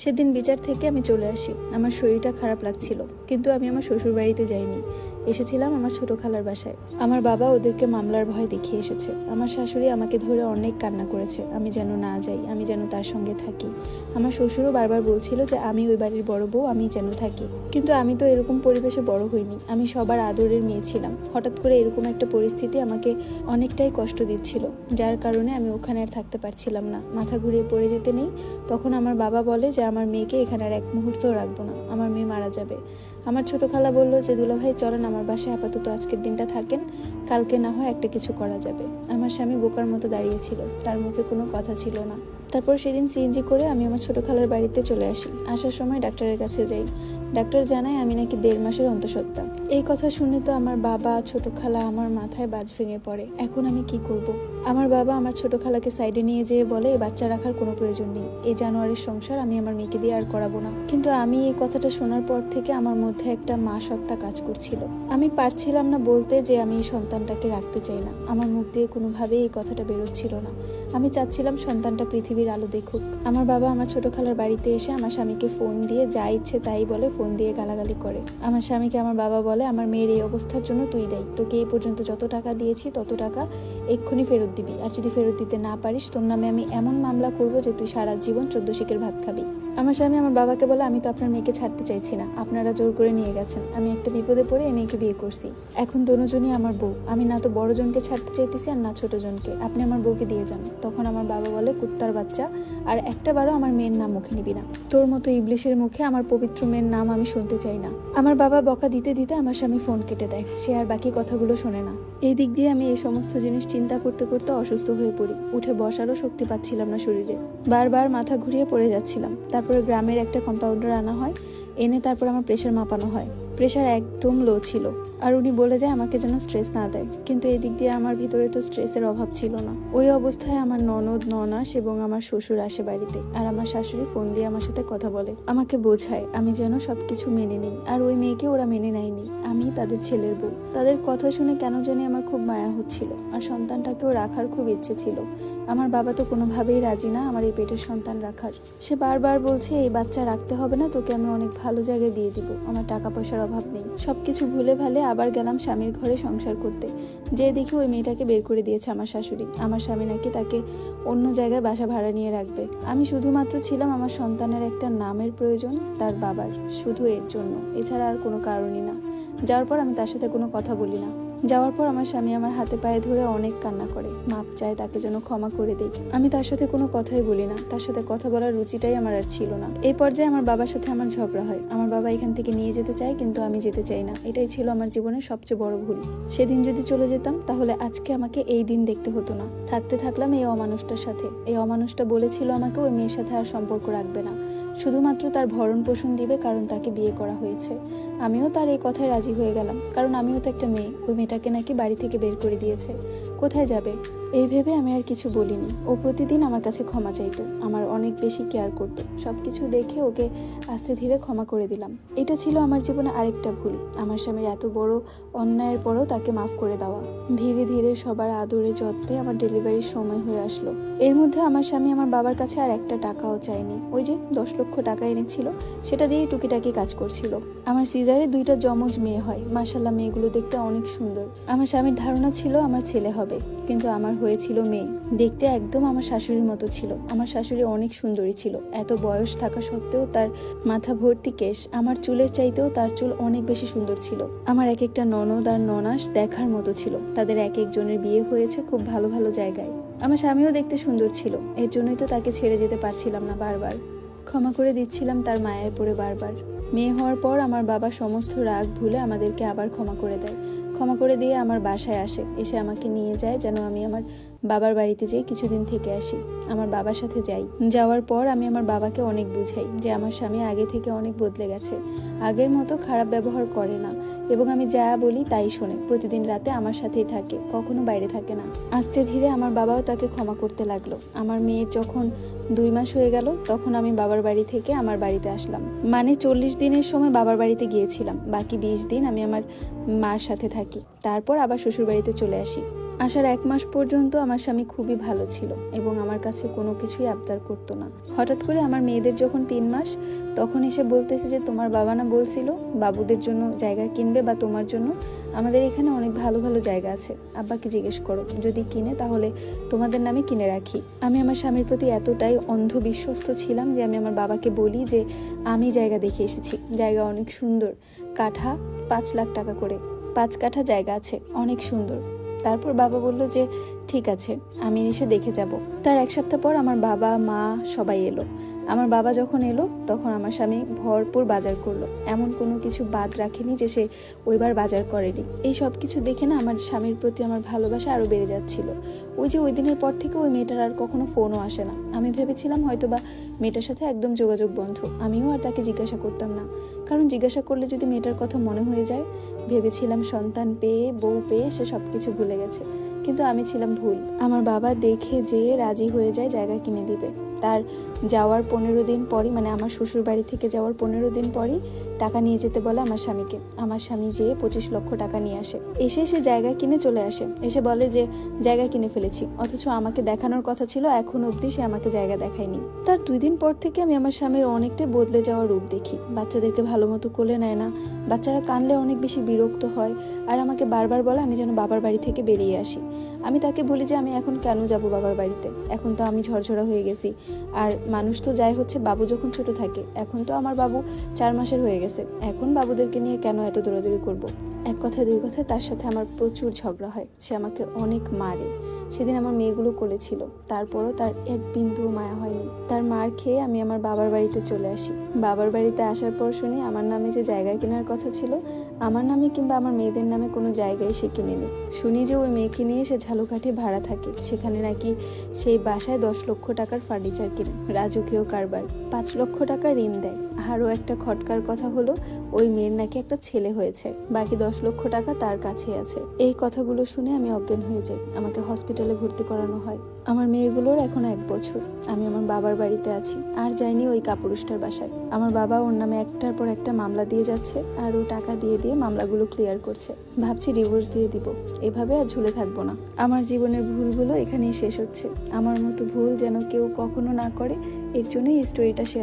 সেদিন বিচার থেকে আমি চলে আসি। আমার শরীরটা খারাপ লাগছিল, কিন্তু আমি আমার শ্বশুর বাড়িতে যাইনি। এসেছিলাম আমার ছোট খালার বাসায়। আমার বাবা ওদেরকে মামলার ভয় দেখিয়ে এসেছে। আমার শাশুড়ি আমাকে ধরে অনেক কান্না করেছে, আমি যেন না যাই, আমি যেন তার সঙ্গে থাকি। আমার শ্বশুরও বারবার বলছিল যে আমি ওই বাড়ির বড় বউ, আমি যেন থাকি। কিন্তু আমি তো এরকম পরিবেশে বড় হইনি, আমি সবার আদরের মেয়ে ছিলাম। হঠাৎ করে এরকম একটা পরিস্থিতি আমাকে অনেকটাই কষ্ট দিচ্ছিল, যার কারণে আমি ওখানে আর থাকতে পারছিলাম না। মাথা ঘুরিয়ে পড়ে যেতে নেই। তখন আমার বাবা বলে যে আমার মেয়েকে এখানে আর এক মুহূর্তও রাখবো না, আমার মেয়ে মারা যাবে। আমার ছোট খালা বলল যে দুলাভাই চলেন আমার বাসায় আপাতত আজকের দিনটা থাকেন, কালকে না হয় একটা কিছু করা যাবে। আমার স্বামী বোকার মতো দাঁড়িয়েছিল, তার মুখে কোনো কথা ছিল না। তারপর সেদিন সিএনজি করে আমি আমার ছোট খালার বাড়িতে চলে আসি। আসার সময় ডাক্তারের কাছে যাই। ডাক্তার জানায় আমি নাকি 1.5 মাসের অন্তঃসত্ত্বা। এই কথা শুনে তো আমার বাবা, ছোট খালা আমার মাথায় বাজ ভেঙে পড়ে। এখন আমি কি করব? আমার বাবা আমার ছোট খালাকে সাইডে নিয়ে যেয়ে বলে এই বাচ্চা রাখার কোনো প্রয়োজন নেই, এই জানোয়ারের সংসার আমি আমার মেয়েকে দিয়ে আর করাবো না। কিন্তু আমি এই কথাটা শোনার পর থেকে আমার মধ্যে একটা মা সত্তা কাজ করছিল। আমি পারছিলাম না বলতে যে আমি এই সন্তানটাকে রাখতে চাই না। আমার মুখ দিয়ে কোনোভাবেই এই কথাটা বেরোচ্ছিল না। আমি চাচ্ছিলাম সন্তানটা পৃথিবীর আলো দেখুক। আমার বাবা আমার ছোট খালার বাড়িতে এসে আমার স্বামীকে ফোন দিয়ে যা ইচ্ছে তাই বলে, ফোন দিয়ে গালাগালি করে। আমার স্বামীকে আমার বাবা বলে আমার মেয়ের এই অবস্থার জন্য তুই দায়ী, তোকে এই পর্যন্ত যত টাকা দিয়েছি তত টাকা এক্ষুনি ফেরত দিবি, আর যদি ফেরত দিতে না পারিস তোর নামে আমি এমন মামলা করবো যে তুই সারা জীবন 14 শিকের ভাত খাবি। আমার স্বামী আমার বাবাকে বলে আমি তো আপনার মেয়েকে ছাড়তে চাইছি না, আপনারা জোর করে নিয়ে গেছেন, আমি একটা বিপদে পড়ে এই মেয়েকে বিয়ে করছি, এখন দুজনই আমার বউ, আমি না তো বড় জনকে ছাড়তে চাইতেছি আর না ছোট জনকে, আপনি আমার বউকে দিয়ে যান। তখন আমার বাবা বলে কুত্তার বাচ্চা, আর একটা বারও আমার মেয়ের নাম মুখে নিবি না, তোর মতো ইবলিশের মুখে আমার পবিত্র মেয়ের নাম আমি শুনতে চাই না। আমার বাবা বকা দিতে দিতে আমার স্বামী ফোন কেটে দেয়, সে আর বাকি কথাগুলো শোনে না। এই দিক দিয়ে আমি এই সমস্ত জিনিস চিন্তা করতে করতে অসুস্থ হয়ে পড়ি, উঠে বসারও শক্তি পাচ্ছিলাম না শরীরে, বারবার মাথা ঘুরিয়ে পড়ে যাচ্ছিলাম। তারপরে গ্রামের একটা কম্পাউন্ডার আনা হয়, এনে তারপর আমার প্রেশার মাপানো হয়। প্রেশার একদম লো ছিল, আর উনি বলে যায় আমাকে যেন স্ট্রেস না দেয়। কিন্তু এই দিক দিয়ে আমার ভিতরে তো স্ট্রেসের অভাব ছিল না। ওই অবস্থায় আমার ননদ, ননাস এবং আমার শ্বশুর আসে বাড়িতে, আর আমার শাশুড়ি ফোন দিয়ে আমার সাথে কথা বলে, আমাকে বোঝায় আমি যেন সবকিছু মেনে নিই। আর ওই মেয়েকে ওরা মেনে নেয়নি, আমি তাদের ছেলের বউ। তাদের কথা শুনে কেন জানি আমার খুব মায়া হচ্ছিল, আর সন্তানটাকেও রাখার খুব ইচ্ছে ছিল। আমার বাবা তো কোনোভাবেই রাজি না আমার এই পেটের সন্তান রাখার। সে বারবার বলছে এই বাচ্চা রাখতে হবে না, তোকে আমি অনেক ভালো জায়গায় বিয়ে দিব, আমার টাকা পয়সার অভাব নেই। সবকিছু ভুলে ভালে আবার গেলাম স্বামীর ঘরে সংসার করতে, যে দেখি ওই মেয়েটাকে বের করে দিয়েছে আমার শাশুড়ি। আমার স্বামী নাকি তাকে অন্য জায়গায় বাসা ভাড়া নিয়ে রাখবে। আমি শুধুমাত্র ছিলাম আমার সন্তানের একটা নামের প্রয়োজন তার বাবার, শুধু এর জন্য, এছাড়া আর কোনো কারণই না। যাওয়ার পর আমি তার সাথে কোনো কথা বলি না। যাওয়ার পর আমার স্বামী আমার হাতে পায়ে ধরে অনেক কান্না করে, মাপ চায়, তাকে যেন ক্ষমা করে দেই। আমি তার সাথে কোনো কথাই বলি না, তার সাথে কথা বলার রুচিটাই আমার আর ছিল না। এই পর্যায়ে আমার বাবার সাথে আমার ঝগড়া হয়। আমার বাবা এখান থেকে নিয়ে যেতে চায়, কিন্তু আমি যেতে চাই না। এটাই ছিল আমার জীবনের সবচেয়ে বড় ভুল। সেদিন যদি চলে যেতাম তাহলে আজকে আমাকে এই দিন দেখতে হতো না। থাকতে থাকলাম এই অমানুষটার সাথে। এই অমানুষটা বলেছিল আমাকে ওই মেয়ের সাথে আর সম্পর্ক রাখবে না, শুধুমাত্র তার ভরণ পোষণ দিবে, কারণ তাকে বিয়ে করা হয়েছে। আমিও তার এই কথায় রাজি হয়ে গেলাম, কারণ আমিও তো একটা মেয়ে। ওই মেয়েটাকে নাকি বাড়ি থেকে বের করে দিয়েছে, কোথায় যাবে? এই ভেবে আমি আর কিছু বলিনি। ও প্রতিদিন আমার কাছে ক্ষমা চাইতো, আমার অনেক বেশি কেয়ার করতো। সবকিছু দেখে ওকে আস্তে ধীরে ক্ষমা করে দিলাম। এটা ছিল আমার জীবনে আরেকটা ভুল, আমার স্বামীর এত বড় অন্যায়ের পরও তাকে মাফ করে দেওয়া। ধীরে ধীরে সবার আদরে যত্নে আমার ডেলিভারির সময় হয়ে আসলো। এর মধ্যে আমার স্বামী আমার বাবার কাছে আর একটা টাকাও চায়নি। ওই যে 10 লক্ষ টাকা এনেছিল, সেটা দিয়েই টুকিটাকি কাজ করছিল। আমার সিজারে 2টা যমজ মেয়ে হয়, মাশাআল্লাহ মেয়েগুলো দেখতে অনেক সুন্দর। আমার স্বামীর ধারণা ছিল আমার ছেলে হবে, কিন্তু আমার হয়েছিল মেয়ে। দেখতে একদম আমার শাশুড়ির মতো ছিল। আমার শাশুড়ি অনেক সুন্দরী ছিল, এত বয়স থাকা সত্ত্বেও তার মাথা ভর্তি কেশ। আমার চুলের চাইতেও তার চুল অনেক বেশি সুন্দর ছিল। আমার এক একটা ননদ আর ননাস দেখার মতো ছিল, তাদের এক একজনের বিয়ে হয়েছে খুব ভালো ভালো জায়গায়। আমার স্বামীও দেখতে সুন্দর ছিল, এর জন্যই তো তাকে ছেড়ে যেতে পারছিলাম না। বারবার ক্ষমা করে দিচ্ছিলাম তার মায়ায় পড়ে। বারবার মেয়ে হওয়ার পর আমার বাবা সমস্ত রাগ ভুলে আমাদেরকে আবার ক্ষমা করে দেয়। ক্ষমা করে দিয়ে আমার বাসায় আসে, এসে আমাকে নিয়ে যায় যেন আমি আমার বাবার বাড়িতে যেয়ে কিছুদিন থেকে আসি। আমার বাবার সাথে যাই। যাওয়ার পর আমি আমার বাবাকে অনেক বুঝাই যে আমার স্বামী আগে থেকে অনেক বদলে গেছে, আগের মতো খারাপ ব্যবহার করে না, এবং আমি যা বলি তাই শোনে। প্রতিদিন রাতে আমার সাথেই থাকে, কখনো বাইরে থাকে না। আস্তে ধীরে আমার বাবাও তাকে ক্ষমা করতে লাগলো। আমার মেয়ের যখন 2 মাস হয়ে গেল, তখন আমি বাবার বাড়ি থেকে আমার বাড়িতে আসলাম। মানে 40 দিনের সময় বাবার বাড়িতে গিয়েছিলাম, বাকি 20 দিন আমি আমার মার সাথে থাকি, তারপর আবার শ্বশুর বাড়িতে চলে আসি। আসার 1 মাস পর্যন্ত আমার স্বামী খুবই ভালো ছিল এবং আমার কাছে কোনো কিছুই আবদার করতো না। হঠাৎ করে আমার মেয়েদের যখন 3 মাস, তখন এসে বলতেছে যে তোমার বাবা না বলছিল বাবুদের জন্য জায়গা কিনবে বা তোমার জন্য, আমাদের এখানে অনেক ভালো ভালো জায়গা আছে, আব্বাকে জিজ্ঞেস করো, যদি কিনে তাহলে তোমাদের নামে কিনে রাখি। আমি আমার স্বামীর প্রতি এতটাই অন্ধবিশ্বস্ত ছিলাম যে আমি আমার বাবাকে বলি যে আমি জায়গা দেখে এসেছি, জায়গা অনেক সুন্দর, কাঠা 5 লাখ টাকা করে, 5 কাঠা জায়গা আছে, অনেক সুন্দর। তারপর বাবা বলল যে ঠিক আছে, আমি এসে দেখে যাব। তার 1 সপ্তাহ পর আমার বাবা মা সবাই এলো। আমার বাবা যখন এলো তখন আমার স্বামী ভরপুর বাজার করলো, এমন কোনো কিছু বাদ রাখেনি যে সে ওইবার বাজার করেনি। এই সব কিছু দেখে না আমার স্বামীর প্রতি আমার ভালোবাসা আরও বেড়ে যাচ্ছিল। ওই দিনের পর থেকে ওই মেয়েটার আর কখনো ফোনও আসে না। আমি ভেবেছিলাম হয়তো বা মেয়েটার সাথে একদম যোগাযোগ বন্ধ, আমিও আর তাকে জিজ্ঞাসা করতাম না, কারণ জিজ্ঞাসা করলে যদি মেয়েটার কথা মনে হয়ে যায়। ভেবেছিলাম সন্তান পেয়ে বউ পেয়ে সে সব কিছু ভুলে গেছে, কিন্তু আমি ছিলাম ভুল। আমার বাবা দেখে যে রাজি হয়ে যায় জায়গা কিনে দিবে। তার যাওয়ার 15 দিন পরই, মানে আমার শ্বশুর বাড়ি থেকে যাওয়ার 15 দিন পরই টাকা নিয়ে যেতে বলে আমার স্বামীকে। আমার স্বামী যেয়ে 25 লক্ষ টাকা নিয়ে আসে। এসে সে জায়গা কিনে চলে আসে, এসে বলে যে জায়গা কিনে ফেলেছি, অথচ আমাকে দেখানোর কথা ছিল, এখন অবধি সে আমাকে জায়গা দেখায়নি। তার 2 দিন পর থেকে আমি আমার স্বামীর অনেকটাই বদলে যাওয়ার রূপ দেখি। বাচ্চাদেরকে ভালো মতো কোলে নেয় না, বাচ্চারা কানলে অনেক বেশি বিরক্ত হয়, আর আমাকে বারবার বলে আমি যেন বাবার বাড়ি থেকে বেরিয়ে আসি। আমি তাকে বলি যে আমি এখন কেন যাব বাবার বাড়িতে, এখন তো আমি ঝরঝরা হয়ে গেছি, আর মানুষ তো যায় হচ্ছে বাবু যখন ছোট থাকে, এখন তো আমার বাবু 4 মাসের হয়ে গেছে, এখন বাবুদেরকে নিয়ে কেন এত দৌড়াদৌড়ি করব। এক কথা 2 কথায় তার সাথে আমার প্রচুর ঝগড়া হয়, সে আমাকে অনেক মারে। সেদিন আমার মেয়েগুলো কোলে ছিল, তারপরও তার এক বিন্দুও মায়া হয়নি। তার মার খেয়ে আমি আমার বাবার বাড়িতে চলে আসি। বাবার বাড়িতে আসার পর শুনি আমার নামে যে জায়গা কেনার কথা ছিল, আমার নামে কিংবা আমার মেয়েদের নামে কোনো জায়গায় সে কিনেনি। শুনি যে ওই মেয়েকে নিয়ে সে ঝালুকাঠি ভাড়া থাকে, সেখানে নাকি সেই বাসায় 10 লক্ষ টাকার ফার্নিচার কিনে, রাজকীয় কারবার, 5 লক্ষ টাকা ঋণ দেয়। আরও একটা খটকার কথা হলো ওই মেয়ের নাকি একটা ছেলে হয়েছে, বাকি 10 লক্ষ টাকা তার কাছে আছে। এই কথাগুলো শুনে আমি অজ্ঞান হয়ে যাই, আমাকে হসপিটালে ভর্তি করানো হয়। আমার মেয়েগুলোর এখন 1 বছর। আমি আমার বাবার বাড়িতে আছি, আর যাইনি ওই কাপুরুষটার বাসায়। আমার বাবা ওর নামে একটার পর একটা মামলা দিয়ে যাচ্ছে, আর ও টাকা দিয়ে দিয়ে মামলাগুলো ক্লিয়ার করছে। ভাবছি ডিভোর্স দিয়ে দিব, এভাবে আর ঝুলে থাকবো না। আমার জীবনের ভুলগুলো এখানেই শেষ হচ্ছে। আমার মতো ভুল যেন কেউ কখনো না করে, এর জন্যই এই স্টোরিটা শেয়ার